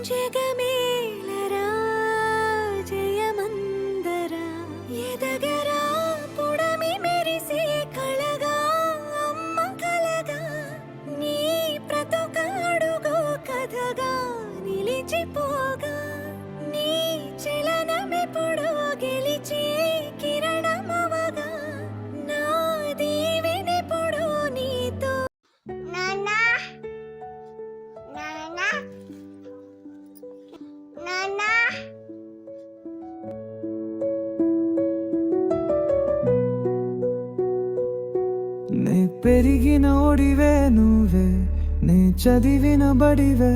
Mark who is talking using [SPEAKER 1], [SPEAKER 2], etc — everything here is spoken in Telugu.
[SPEAKER 1] జగమేలరా జయమందరా ఎదగరా పుడమి మెరిసే కళగా అమ్మ కలగా నీ ప్రతొకడుగో కథగా నిలిచిపోగా నీ చలనమెప్పుడో గెలిచే కిరణమవగా నా దీవెనెప్పుడో నీతో నానా నానా నానా
[SPEAKER 2] నే పెరిగిన ఒడివే నువ్వే నే చదివిన బడివే